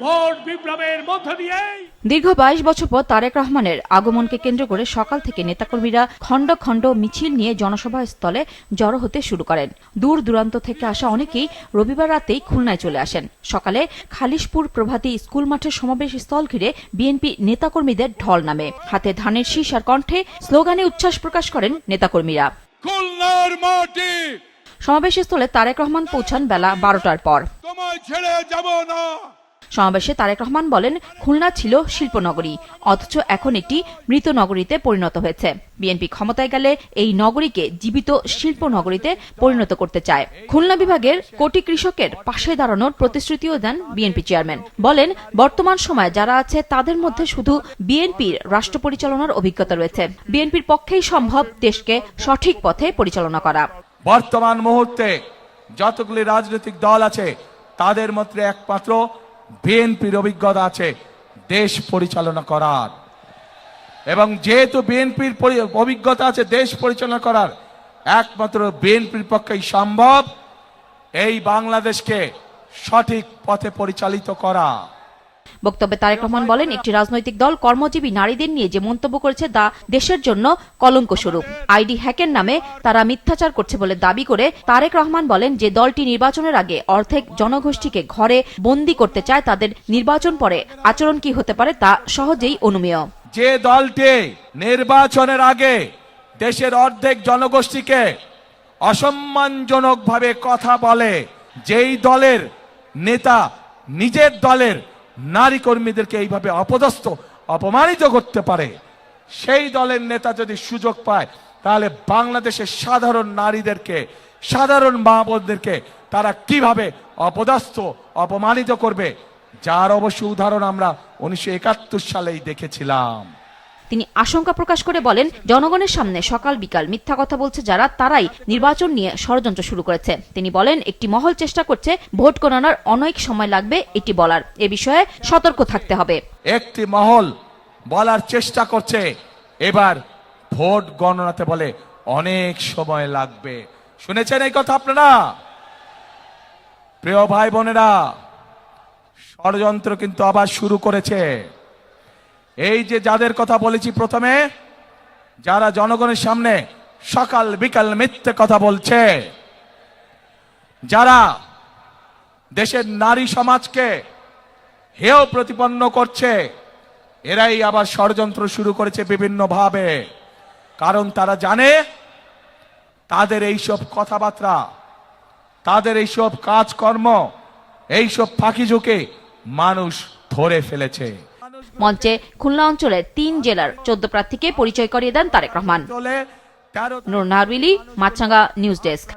Vote বিপ্লবের মধ্য দিয়ে। দীর্ঘ 22 বছর পর তারেক রহমানের আগমনকে কেন্দ্র করে সকাল থেকে নেতাকর্মীরা খণ্ড খণ্ড মিছিল নিয়ে জনসভা স্থলে জড়ো হতে শুরু করেন। দূর দূরান্ত থেকে আসা অনেকেই রবিবার রাতেই খুলনায় চলে আসেন। সকালে খালিশপুর প্রভাতী স্কুল মাঠের সমাবেশ স্থল ঘিরে বিএনপি নেতাকর্মীদের ঢল নামে। হাতে ধানের শীষ আর কণ্ঠে স্লোগানে উচ্ছ্বাস প্রকাশ করেন নেতাকর্মীরা। খুলনার মাটি। সমাবেশ স্থলে তারেক রহমান পৌঁছান বেলা 12টার পর। তোমায় ছেড়ে যাব না। সমাবেশে তারেক রহমান বলেন, খুলনা ছিল শিল্পনগরী, অথচ এখন একটি মৃত নগরীতে পরিণত হয়েছে। বিএনপি ক্ষমতায় গেলে এই নগরীকে জীবিত শিল্পনগরীতে পরিণত করতে চায়। খুলনা বিভাগের কোটি কৃষকের পাশে দাঁড়ানোর প্রতিশ্রুতিও দেন বিএনপি চেয়ারম্যান। বলেন, বর্তমান সময়ে যারা আছে তাদের মধ্যে শুধু বিএনপির রাষ্ট্র পরিচালনার অভিজ্ঞতা রয়েছে। বিএনপির পক্ষেই সম্ভব দেশকে সঠিক পথে পরিচালনা করা। বর্তমান মুহূর্তে যতগুলি রাজনৈতিক দল আছে তাদের মধ্যে একমাত্র বিএনপির অভিজ্ঞতা আছে দেশ পরিচালনা করার, এবং যেহেতু বিএনপির অভিজ্ঞতা আছে দেশ পরিচালনা করার, একমাত্র বিএনপির পক্ষেই সম্ভব এই বাংলাদেশকে সঠিক পথে পরিচালিত করা। বক্তব্যে তারেক রহমান বলেন, একটি রাজনৈতিক দল কর্মজীবী নারীদের নিয়ে যে মন্তব্য করেছে তা দেশের জন্য কলঙ্কস্বরূপ। আইডি হ্যাকের নামে তারা মিথ্যাচার করছে বলে দাবি করে তারেক রহমান বলেন, যে দলটি নির্বাচনের আগে অর্ধেক জনগোষ্ঠীকে ঘরে বন্দী করতে চায় তাদের নির্বাচন পরে আচরণ কি হতে পারে তা সহজেই অনুমেয়। যে দলটি নির্বাচনের আগে দেশের অর্ধেক জনগোষ্ঠীকে অসম্মানজনকভাবে কথা বলে, যেই দলের নেতা নিজের দলের নারী কর্মীদেরকে এইভাবে অপদস্থ অপমানিত করতে পারে, সেই দলের নেতা যদি সুযোগ পায় তাহলে বাংলাদেশের সাধারণ নারীদেরকে, সাধারণ মা বোনদেরকে তারা কিভাবে অপদস্থ অপমানিত করবে, যার অবশ্য উদাহরণ আমরা 1971 সালেই দেখেছিলাম। তিনি আশঙ্কা প্রকাশ করে বলেন, জনগণের সামনে সকাল বিকাল মিথ্যা কথা বলছে যারা, তারাই নির্বাচন নিয়ে ষড়যন্ত্র শুরু করেছে। তিনি বলেন, একটি মহল চেষ্টা করছে ভোট গণনার অনেক সময় লাগবে এটি বলার, এ বিষয়ে সতর্ক থাকতে হবে। একটি মহল বলার চেষ্টা করছে এবার ভোট গণনাতে বলে অনেক সময় লাগবে। শুনেছেন এই কথা আপনারা? প্রিয় ভাই বোনেরা, ষড়যন্ত্র কিন্তু আবার শুরু করেছে। এই যে যাদের কথা বলেছি প্রথমে, যারা জনগণের সামনে সকাল বিকাল মিথ্যে কথা বলছে, যারা দেশের নারী সমাজকে হেয় প্রতিপন্ন করছে, এরাই আবার ষড়যন্ত্র শুরু করেছে বিভিন্ন ভাবে। কারণ তারা জানে তাদের এইসব কথাবার্তা, তাদের এইসব কাজকর্ম, এইসব ফাঁকিঝুঁকে মানুষ ধরে ফেলেছে। মঞ্চে খুলনা অঞ্চলের 3 জেলার 14 প্রার্থীকে পরিচয় করিয়ে দেন তারেক রহমান। নূর নাহার, মাছরাঙা নিউজ ডেস্ক।